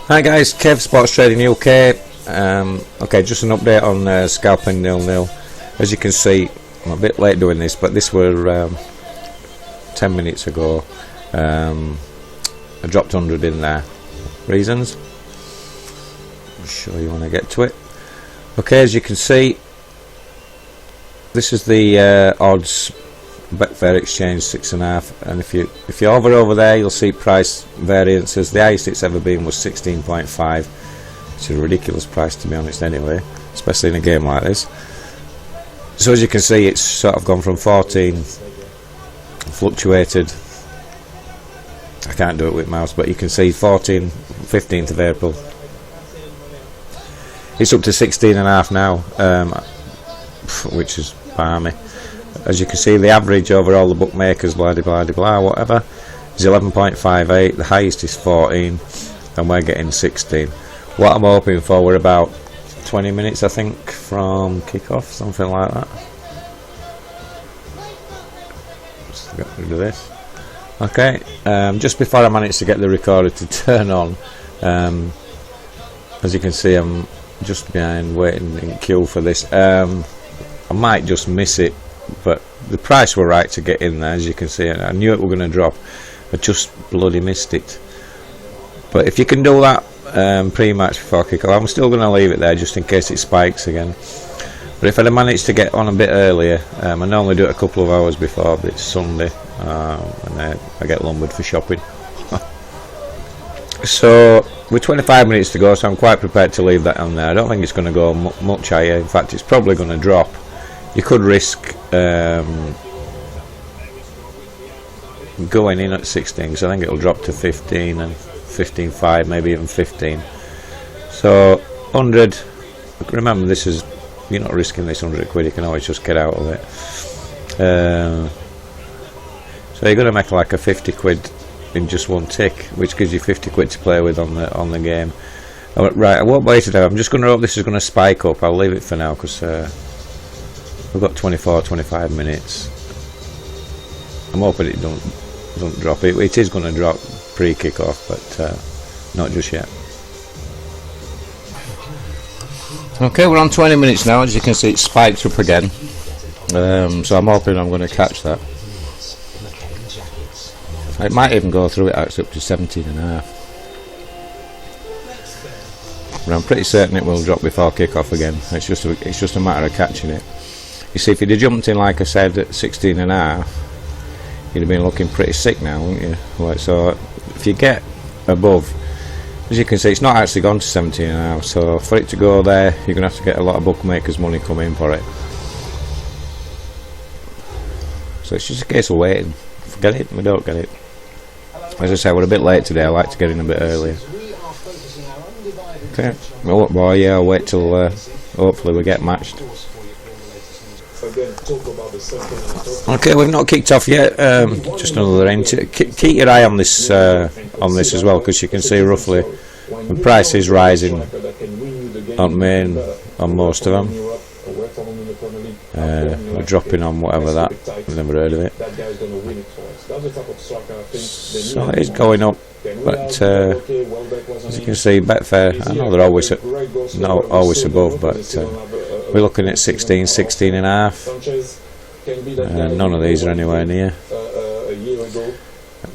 Hi guys, Kev, Sports Trading UK. Okay, just an update on scalping 0-0. As you can see, I'm a bit late doing this, but this were 10 minutes ago. I dropped 100 in there. Reasons? I'll show you when I get to it. Okay, as you can see, this is the odds. Betfair Exchange 6.5, and if you hover over there, you'll see price variances. The highest it's ever been was 16.5, which is a ridiculous price to be honest anyway, especially in a game like this. So as you can see, it's sort of gone from 14, fluctuated. I can't do it with mouse, but you can see 15th of April. It's up to 16.5 now, which is balmy. As you can see, the average over all the bookmakers, blah blah blah blah, whatever, is 11.58. The highest is 14, and we're getting 16. What I'm hoping for, we're about 20 minutes, I think, from kick-off, something like that. Just get rid of this. Okay, just before I managed to get the recorder to turn on, as you can see, I'm just behind, waiting in queue for this. I might just miss it, but the price were right to get in there. As you can see, I knew it were going to drop. I just bloody missed it. But if you can do that pre-match before kick-off, I'm still going to leave it there just in case it spikes again. But if I'd have managed to get on a bit earlier, I normally do it a couple of hours before, but it's Sunday, and I get lumbered for shopping. So with 25 minutes to go, so I'm quite prepared to leave that on there. I don't think it's going to go much higher. In fact, it's probably going to drop. You could risk going in at 16, because I think it'll drop to 15 and 15.5, maybe even 15. So 100. Remember, this is, you're not risking this 100 quid. You can always just get out of it. So you're going to make like a 50 quid in just one tick, which gives you 50 quid to play with on the game. Right, I won't wait it out. I'm just going to hope this is going to spike up. I'll leave it for now because we've got 25 minutes. I'm hoping it don't drop. It is going to drop pre-kick-off, but not just yet. Okay, we're on 20 minutes now. As you can see, it spiked up again. So I'm hoping I'm going to catch that. It might even go through it actually up to 17.5. But I'm pretty certain it will drop before kick-off again. It's just a matter of catching it. You see, if you'd have jumped in, like I said, at 16.5, you'd have been looking pretty sick now, wouldn't you? Right, so if you get above, as you can see, it's not actually gone to 17.5, so for it to go there, you're going to have to get a lot of bookmakers' money come in for it. So it's just a case of waiting. If we get it, we don't get it. As I say, we're a bit late today. I like to get in a bit earlier. Okay, well, boy, yeah, I'll wait till hopefully we get matched. Okay, we've not kicked off yet. Just another entry. Keep your eye on this as well, because you can see roughly the price is rising on most of them. We're dropping on whatever that. I've never heard of it. So it is going up, but as you can see, Betfair, I know they're always above, but we're looking at 16.5. None of these are anywhere near.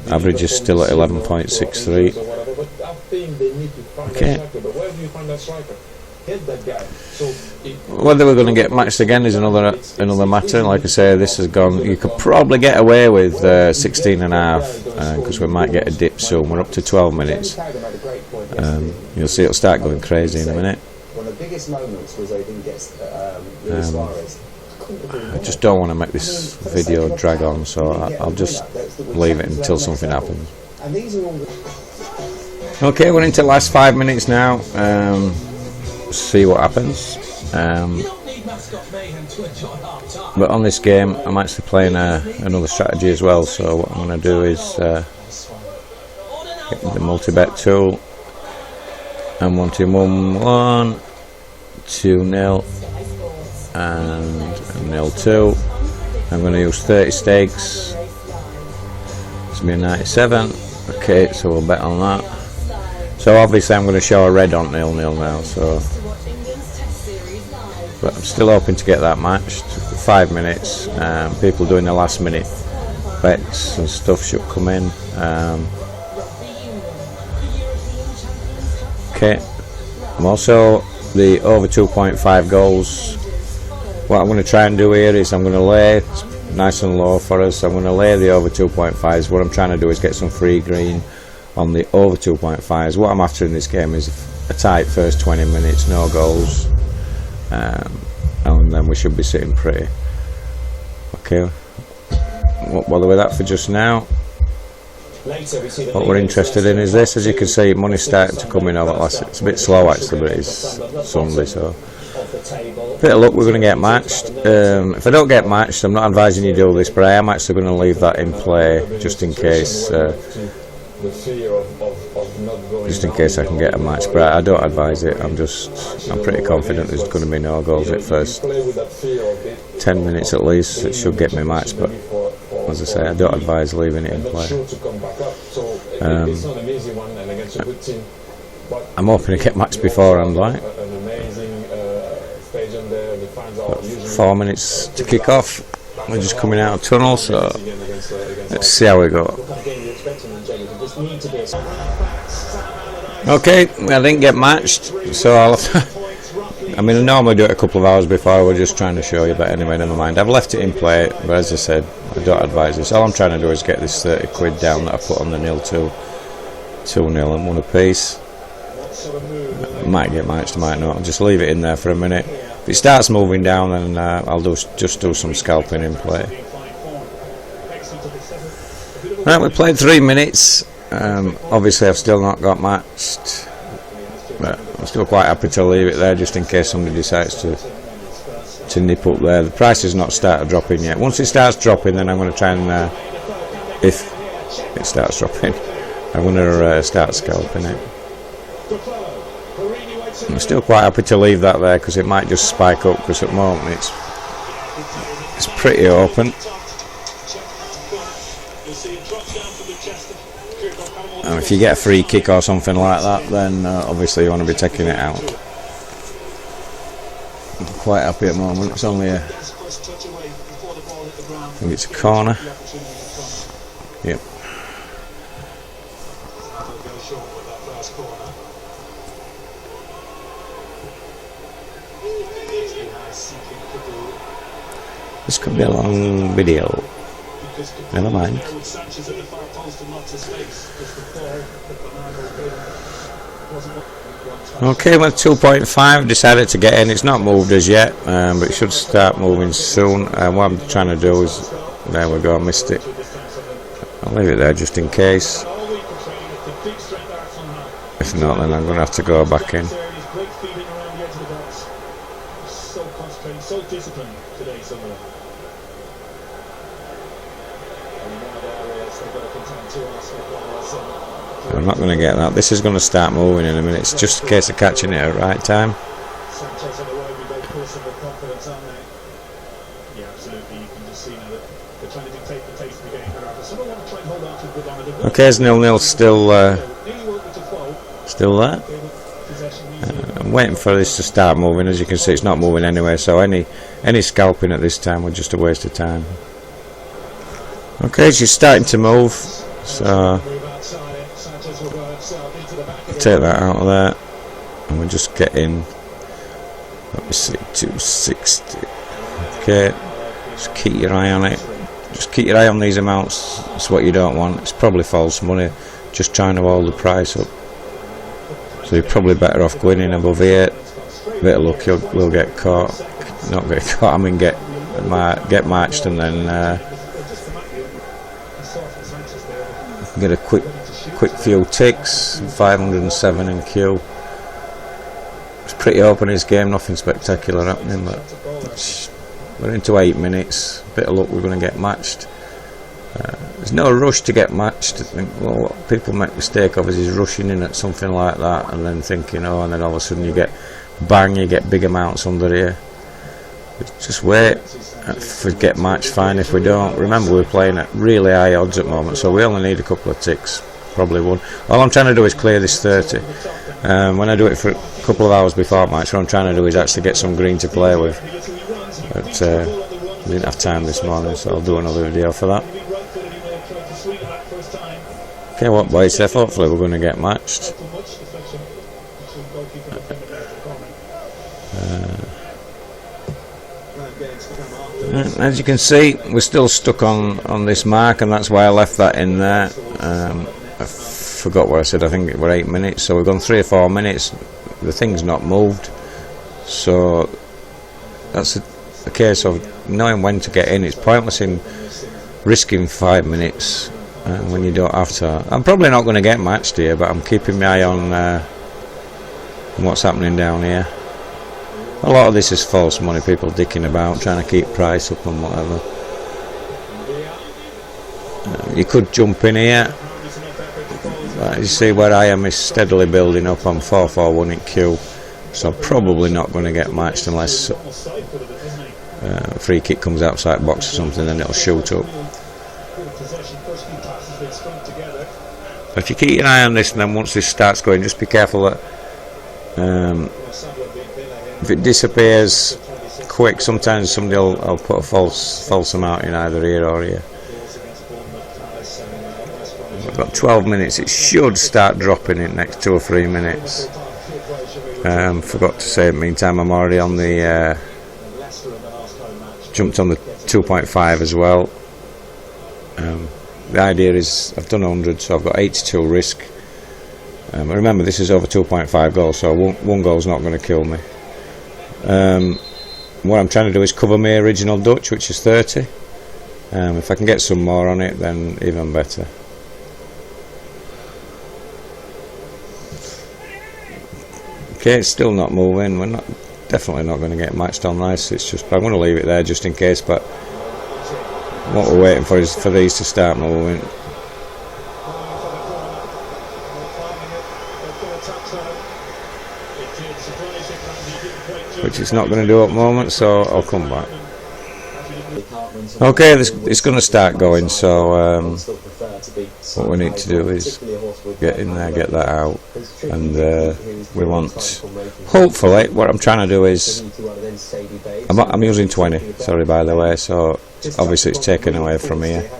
Average is still at 11.63. Okay. Whether we're going to get matched again is another matter. Like I say, this has gone. You could probably get away with 16.5 because we might get a dip soon. We're up to 12 minutes. You'll see it'll start going crazy in a minute. I just don't want to make this video drag on, so I'll just leave it until something happens. Okay, we're into the last 5 minutes now. See what happens. But on this game, I'm actually playing another strategy as well. So what I'm going to do is get the multi-bet tool. I'm wanting 1-1, 2-0, and 0-2. I'm going to use 30 stakes. It's going to be a 97. Okay, so we'll bet on that. So obviously I'm going to show a red on 0-0 now, so, but I'm still hoping to get that matched. 5 minutes. People doing the last minute bets and stuff should come in. Okay, I'm also the over 2.5 goals. What I'm going to try and do here is I'm going to lay nice and low for us. I'm going to lay the over 2.5s. What I'm trying to do is get some free green on the over 2.5s. What I'm after in this game is a tight first 20 minutes, no goals, and then we should be sitting pretty. Okay, won't bother with that for just now. What we're interested in is this. As you can see, money's starting to come in over last. It's a bit slow actually, but it's Sunday, so bit of luck we're going to get matched. If I don't get matched, I'm not advising you do this, but I am actually going to leave that in play just in case. Just in case I can get a match, but I don't advise it. I'm pretty confident there's going to be no goals at first 10 minutes at least. It should get me matched, but as I say, I don't advise leaving it in play. I'm hoping to get matched beforehand, like. 4 minutes to kick off. We're just coming out of tunnel, so let's see how we go. Okay, I didn't get matched, so I mean, I normally do it a couple of hours before. We're just trying to show you, but anyway, never mind. I've left it in play, but as I said, I don't advise this. All I'm trying to do is get this 30 quid down that I put on the 0-2, 2-0 and 1 apiece. Might get matched, might not. I'll just leave it in there for a minute. If it starts moving down, then I'll just do some scalping in play. Right, we played 3 minutes. Obviously, I've still not got matched, but I'm still quite happy to leave it there just in case somebody decides to nip up there. The price has not started dropping yet. Once it starts dropping, then I'm going to try and, if it starts dropping, I'm going to start scalping it. I'm still quite happy to leave that there because it might just spike up, because at the moment it's pretty open. And if you get a free kick or something like that, then obviously you want to be taking it out. I'm quite happy at the moment. It's only I think it's a corner. Yep. This could be a long video. Never mind. Okay, with 2.5, decided to get in. It's not moved as yet, but it should start moving soon. What I'm trying to do is, there we go, I missed it. I'll leave it there just in case. If not, then I'm going to have to go back in. So disciplined today, Sunderland. I'm not going to get that. This is going to start moving in a minute. It's just a case of catching it at the right time. Okay, it's 0-0 still there. I'm waiting for this to start moving. As you can see, it's not moving anyway, so any scalping at this time was just a waste of time. Okay, she's starting to move, so take that out of there, and we'll just get in. Let me see, 260. Okay, just keep your eye on it. Just keep your eye on these amounts. It's what you don't want. It's probably false money, just trying to hold the price up. So you're probably better off going in above here. Bit of luck, we'll get caught. Not get caught, I mean get matched, and then get a quick few ticks. 507 in queue. It's pretty open this game, nothing spectacular happening, but we're into 8 minutes. Bit of luck, we're going to get matched. There's no rush to get matched. I think, well, what people make mistake of is rushing in at something like that and then thinking, oh, and then all of a sudden you get bang, you get big amounts under here. Just wait. If we get matched, fine. If we don't, remember we're playing at really high odds at the moment, so we only need a couple of ticks. probably won. All I'm trying to do is clear this 30. When I do it for a couple of hours before match, what I'm trying to do is actually get some green to play with. But I didn't have time this morning, so I'll do another video for that. Okay, what boys, hopefully we're going to get matched. As you can see, we're still stuck on this mark, and that's why I left that in there. I forgot what I said. I think it were 8 minutes, so we've gone 3 or 4 minutes. The thing's not moved, so that's a case of knowing when to get in. It's pointless in risking 5 minutes when you don't have to. I'm probably not going to get matched here, but I'm keeping my eye on what's happening down here. A lot of this is false money, people dicking about, trying to keep price up and whatever. You could jump in here. You see where I am is steadily building up. I'm 441 in Q, so I'm probably not going to get matched unless a free kick comes outside box or something, then it'll shoot up. But if you keep an eye on this, and then once this starts going, just be careful that if it disappears quick, sometimes somebody will put a false amount in either here or here. We've got 12 minutes. It should start dropping in next 2 or 3 minutes. Forgot to say, in the meantime, I'm already on the jumped on the 2.5 as well. The idea is I've done 100, so I've got 82 risk. Remember, this is over 2.5 goals, so one goal's not going to kill me. What I'm trying to do is cover my original Dutch, which is 30. If I can get some more on it, then even better. Okay, it's still not moving. We're definitely not going to get matched on this. It's just, I'm going to leave it there just in case. But what we're waiting for is for these to start moving. Which it's not going to do at the moment, so I'll come back. Okay, it's going to start going, so what we need to do is get in there, get that out, and we want, hopefully, what I'm trying to do is, I'm using 20, sorry by the way, so obviously it's taken away from here.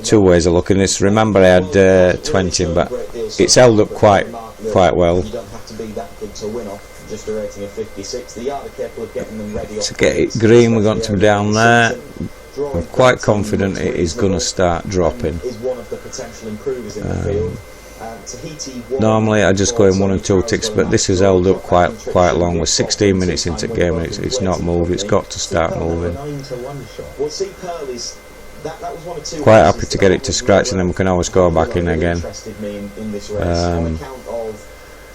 2 ways of looking at this. Remember I had 20, but it's held up quite well. Just a rating of 56. The yard are capable of getting them ready to get it green. We're going to be down there. I'm quite confident it is going to start dropping. Normally I just go in 1 and 2 ticks, but this is held up quite long. We're 16 minutes into the game and it's not moved. It's got to start moving. Quite happy to get it to scratch, and then we can always go back in again.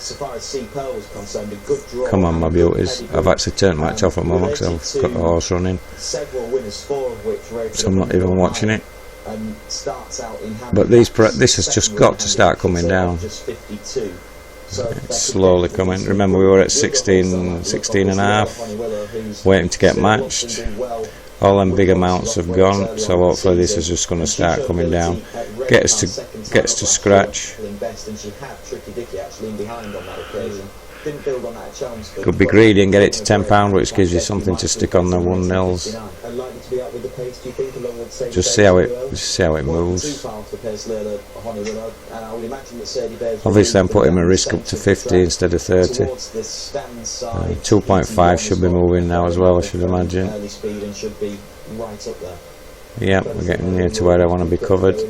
So far as S.T.U.K was concerned, a good draw. Come on, my beauties. I've actually turned the match off at the moment because I've got the horse running. So I'm not even watching it. But this has just got to start coming down. It's slowly coming. Remember, we were at 16 and a half, waiting to get matched. All them big amounts have gone, so hopefully this is just going to start coming down. Get us to scratch. Could be greedy and get it to £10, which gives you something to stick on the 1-0s. Just see how it moves. Obviously I'm putting my risk up to 50 instead of 30. 2.5 should be moving now as well, I should imagine. Yep, we're getting near to where I want to be covered.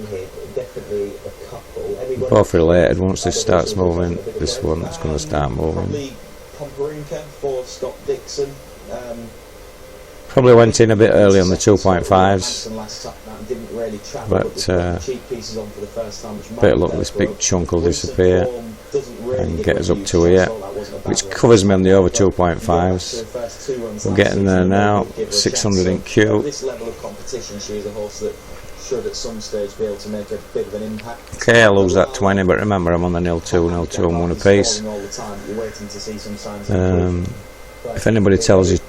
Both related. Once this starts moving, this one is going to start moving. Probably went in a bit early on the 2.5s, but bit of luck, this big chunk will disappear and get us up to here, which covers me on the over 2.5s. We're getting there now. 600 in Q. At some stage be able to make a bit of an impact. Okay, I lose that 20, but remember I'm on the 0-2 and 1 apiece. If anybody tells you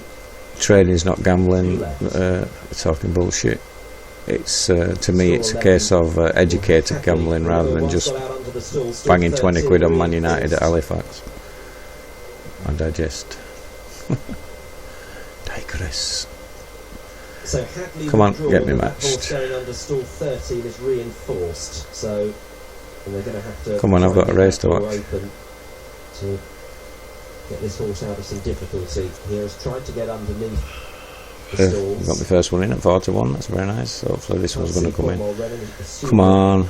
trading is not gambling, they're talking bullshit. it's to me it's a case of educated gambling rather than just banging 20 quid on Man United at Halifax. I digest. Digress. So come on, get me matched. Going under stall 13 is reinforced. So they're going to have to. Come on, I've got a race to watch. Open to get this horse out of some difficulty. He has tried to get underneath the stalls. Got my first one in at 41. That's very nice. Hopefully this one's going to come in. Come on.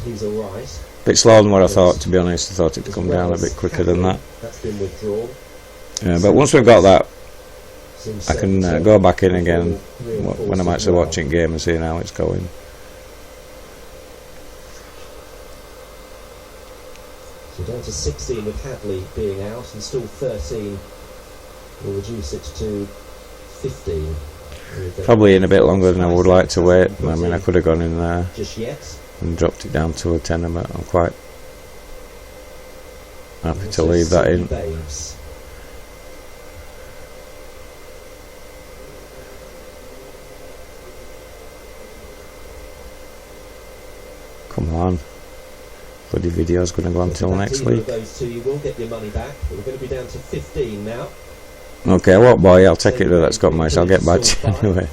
He's all right. Bit slower than what I thought, to be honest. I thought it'd come down a bit quicker than that. That's been withdrawn. But once we've got that, I can go back in again when I'm actually watching game and seeing how it's going. So down to 16 with Hadley being out, and still 13 will reduce it to 15. Probably in a bit longer than I would like to wait. I mean, I could have gone in there just yet and dropped it down to a tenner, but I'm quite happy to leave that in. Come on. Bloody video's going to go until next week. Those two, you will get your money back. We're going to be down to 15 now. Okay, what boy? I'll take it that that's got mice. I'll get back to you anyway.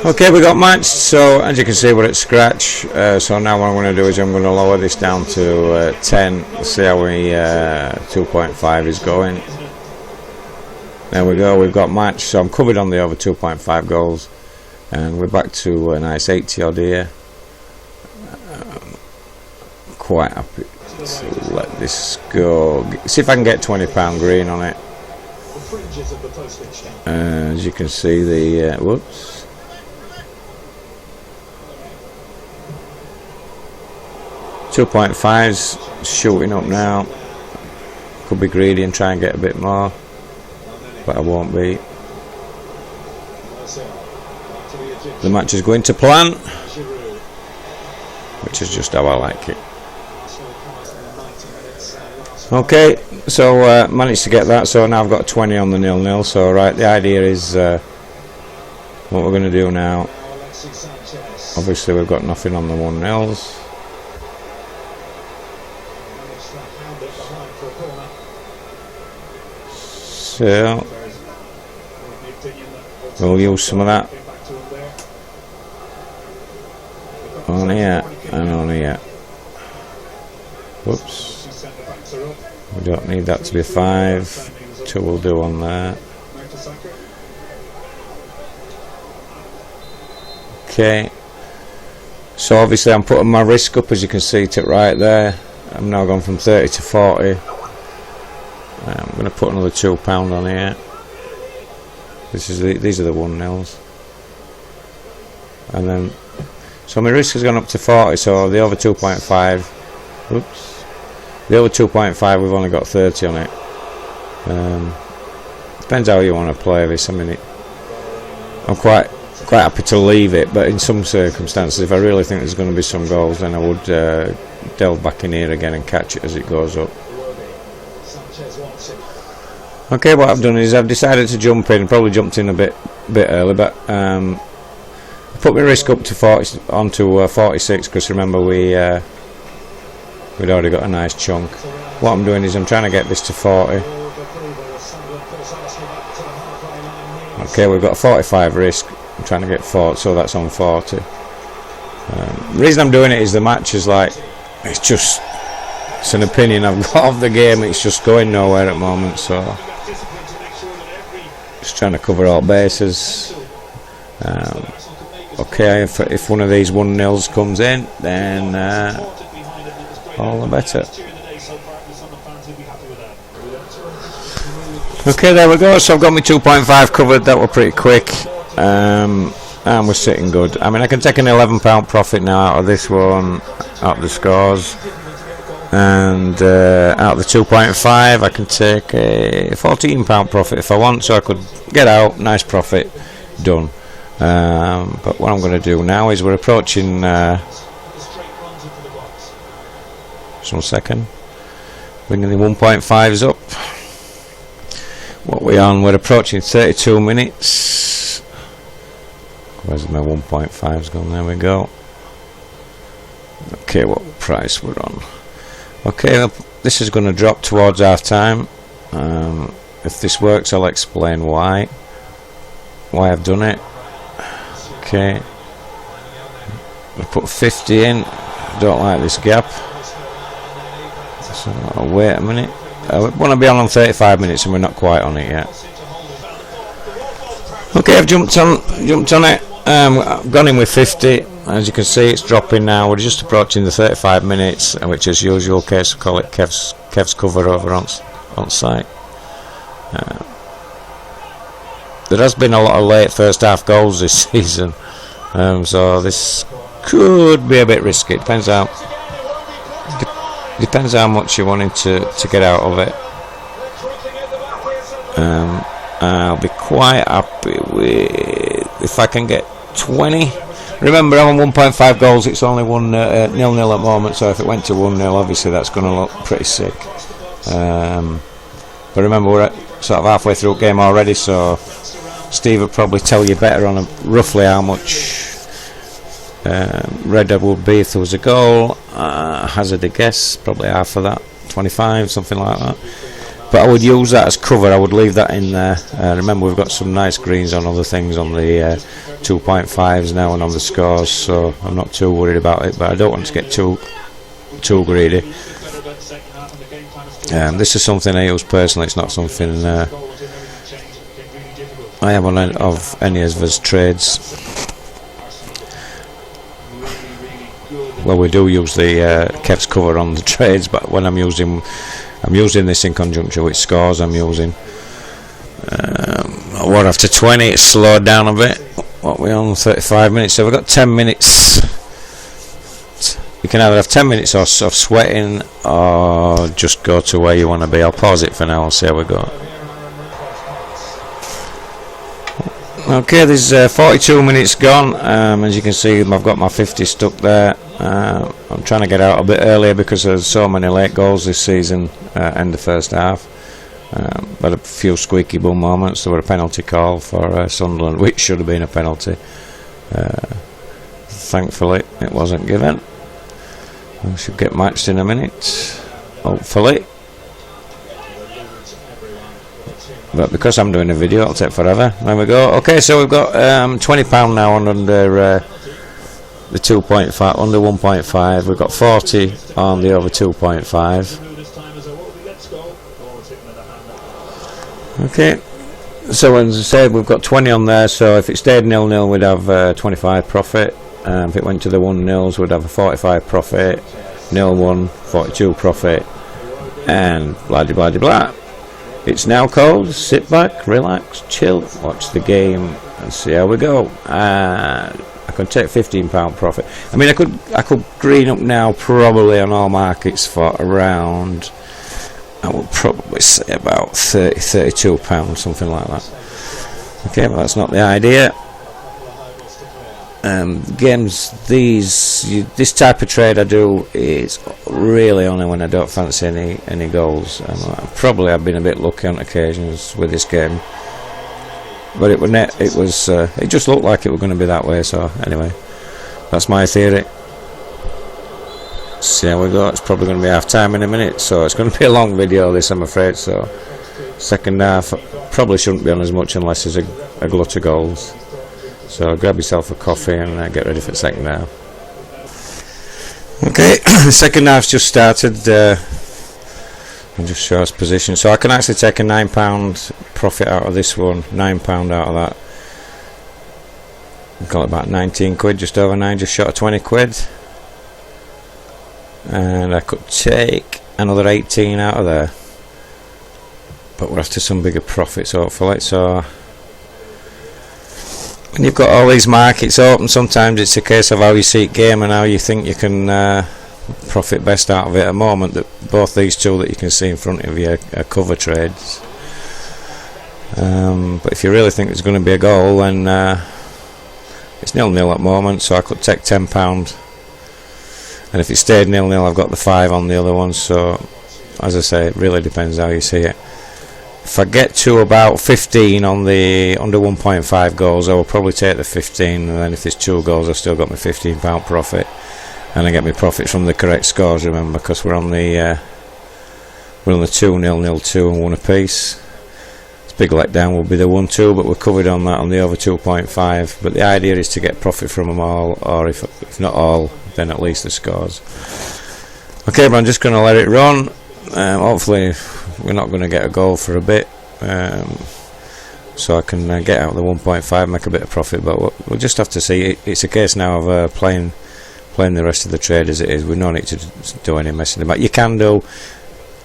Okay, we got matched. So as you can see, we're at scratch. So now what I'm going to do is I'm going to lower this down to 10. See how we 2.5 is going. There we go. We've got matched. So I'm covered on the over 2.5 goals, and we're back to a nice 80 odd here. Quite happy to let this go. See if I can get £20 green on it. As you can see, the whoops. .5's shooting up now. Could be greedy and try and get a bit more, but I won't be. The match is going to plan, which is just how I like it. Okay, so managed to get that, so now I've got 20 on the 0-0. So right, the idea is what we're going to do now. Obviously we've got nothing on the 1-0s. So we'll use some of that on here and on here. Whoops. We don't need that to be 5. 2 will do on there. Okay. So obviously I'm putting my risk up, as you can see it right there. I'm now gone from 30 to 40. I'm going to put another £2 on here. These are the 1-0s. And then, so my risk has gone up to 40. So the over 2.5. Oops. The over 2.5, we've only got 30 on it. Depends how you want to play this. I mean, I'm quite happy to leave it, but in some circumstances, if I really think there's going to be some goals, then I would delve back in here again and catch it as it goes up. Okay, what I've done is I've decided to jump in. Probably jumped in a bit early, but I put my risk up to 40 onto 46, because remember we'd already got a nice chunk. What I'm doing is I'm trying to get this to 40. Okay, we've got a 45 risk. I'm trying to get 40, so that's on 40. The reason I'm doing it is the match is like, it's an opinion I've got of the game. It's just going nowhere at the moment, so just trying to cover all bases. Okay, if one of these 1-0s comes in, then all the better. Okay, there we go. So I've got my 2.5 covered. That were pretty quick, and we're sitting good. I mean, I can take an £11 profit now out of this one, out of the scores, and out of the 2.5 I can take a £14 profit if I want, so I could get out, nice profit, done. But what I'm going to do now is we're approaching just 1 second, bringing the 1.5s up. What we're on, we're approaching 32 minutes. Where's my 1.5's gone? There we go. Okay, what price we're on? Okay, well, this is going to drop towards half time. If this works, I'll explain why I've done it. Okay, I put 50 in. Don't like this gap, so I'll wait a minute. I want to be on 35 minutes and we're not quite on it yet. Okay, I've jumped on it. I've gone in with 50. As you can see, it's dropping now. We're just approaching the 35 minutes, which as usual, call it Kev's cover over on site. There has been a lot of late first half goals this season, so this could be a bit risky. Depends how much you're wanting to get out of it. I'll be quite happy with if I can get 20. Remember, I'm on 1.5 goals. It's only 1-0 at the moment, so if it went to 1-0, obviously that's going to look pretty sick. But remember, we're sort of halfway through the game already, so Steve will probably tell you better on roughly how much red there would be if there was a goal. Hazard a guess, probably half of that, 25, something like that. But I would use that as cover. I would leave that in there. Remember, we've got some nice greens on other things on the 2.5s now and on the scores, so I'm not too worried about it. But I don't want to get too greedy. This is something I use personally. It's not something I am on of any of his trades. Well, we do use the Kev's cover on the trades, but when I'm using this in conjunction with scores. I'm using what after 20 it's slowed down a bit. What we on 35 minutes, so we've got 10 minutes. You can either have 10 minutes of sweating or just go to where you want to be. I'll pause it for now and see how we go. Okay, there's 42 minutes gone. As you can see, I've got my 50 stuck there. I'm trying to get out a bit earlier because there's so many late goals this season in the first half. But a few squeaky bum moments. There were a penalty call for Sunderland, which should have been a penalty. Thankfully, it wasn't given. We should get matched in a minute, hopefully. But because I'm doing a video, it'll take forever. There we go. Okay, so we've got £20 now on under the 2.5, under 1.5. We've got 40 on the over 2.5. Okay, so as I said, we've got 20 on there. So if it stayed 0-0, we'd have 25 profit. If it went to the 1-0s, we'd have a 45 profit. 0-1, 42 profit, and blah blah blah blah. It's now cold. Sit back, relax, chill, watch the game, and see how we go. I could take £15 profit. I mean, I could green up now probably on all markets for around, I would probably say about £32, something like that. Okay, but that's not the idea. Games, this type of trade I do is really only when I don't fancy any goals. Probably I've been a bit lucky on occasions with this game, but it just looked like it was going to be that way. So anyway, that's my theory. See how we go. It's probably going to be half time in a minute, so it's going to be a long video this, I'm afraid. So second half probably shouldn't be on as much unless there's a glut of goals. So grab yourself a coffee and get ready for the second half. Okay, the second half's just started. I'll just show us position. So I can actually take a £9 profit out of this one, £9 out of that. I've got about 19 quid, just over 9, just short of 20 quid. And I could take another 18 out of there. But we're after some bigger profits hopefully. So when you've got all these markets open, sometimes it's a case of how you see game and how you think you can profit best out of it. At the moment, that both these two that you can see in front of you are cover trades. But if you really think there's going to be a goal, then it's 0-0 at the moment, so I could take £10. And if it stayed 0-0, I've got the 5 on the other one. So as I say, it really depends how you see it. if I get to about 15 on the under 1.5 goals, I will probably take the 15, and then if there's 2 goals, I've still got my £15 profit, and I get my profit from the correct scores. Remember, because we're on the 2-0, 2 and 1 apiece. This big letdown will be the 1-2, but we're covered on that on the over 2.5. But the idea is to get profit from them all, or if not all, then at least the scores. Okay, but I'm just going to let it run. Hopefully we're not going to get a goal for a bit, so I can get out the 1.5, make a bit of profit. But we'll just have to see. It's a case now of playing the rest of the trade as it is. We don't need to do any messing about. You can do.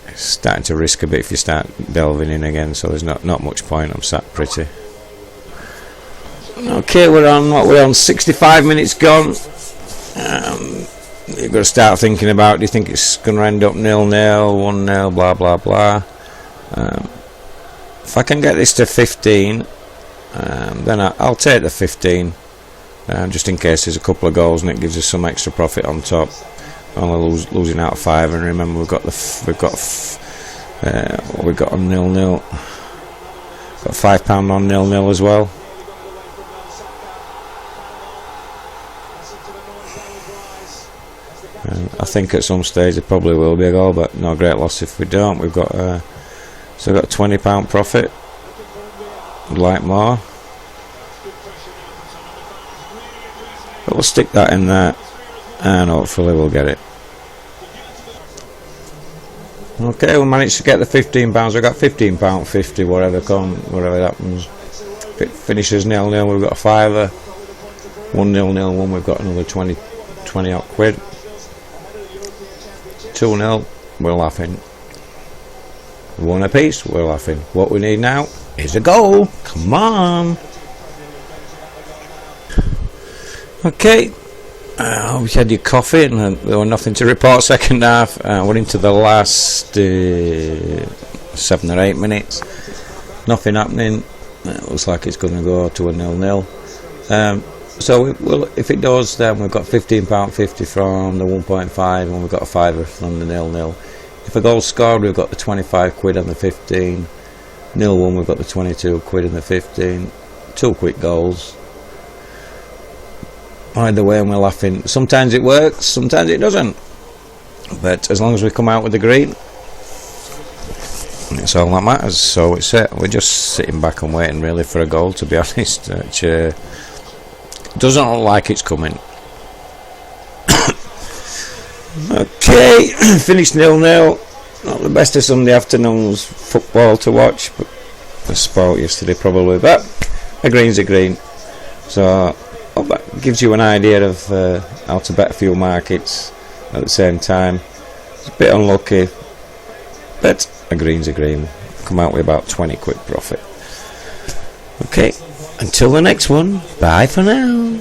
It's starting to risk a bit if you start delving in again, so there's not much point. I'm sat pretty. Okay, we're on 65 minutes gone. You've got to start thinking about, do you think it's going to end up 0-0, 1-0, blah blah blah. If I can get this to 15, then I'll take the 15, just in case there's a couple of goals and it gives us some extra profit on top. Only losing out 5, and remember we've got on 0-0. Got £5 on 0-0 as well. I think at some stage there probably will be a goal, but no great loss if we don't. We've got so got £20 profit. Would like more, but we'll stick that in there, and hopefully we'll get it. Okay, we managed to get the £15. I got £15.50, whatever happens. If it finishes 0-0, we've got a fiver. 1-0, 0-1, we've got another 20 odd quid. 2-0, we're laughing. 1 apiece, we're laughing. What we need now is a goal. Come on. Okay. We had your coffee, and there was nothing to report second half. We're into the last 7 or 8 minutes. Nothing happening. It looks like it's going to go to a 0-0. So if it does, then we've got £15.50 from the 1.5, and we've got a fiver from the 0-0. If a goal's scored, we've got the 25 quid and the 15. 0-1, we've got the 22 quid and the 15. 2 quick goals. Either way, and we're laughing. Sometimes it works, sometimes it doesn't. But as long as we come out with the green, it's all that matters. So we're just sitting back and waiting really for a goal, to be honest. Which doesn't look like it's coming. Okay, finished 0-0. Not the best of Sunday afternoons football to watch, but the sport yesterday probably. But a green's a green. So that gives you an idea of how to bet a few markets at the same time. It's a bit unlucky, but a green's a green. Come out with about 20 quid profit. Okay, until the next one, bye for now.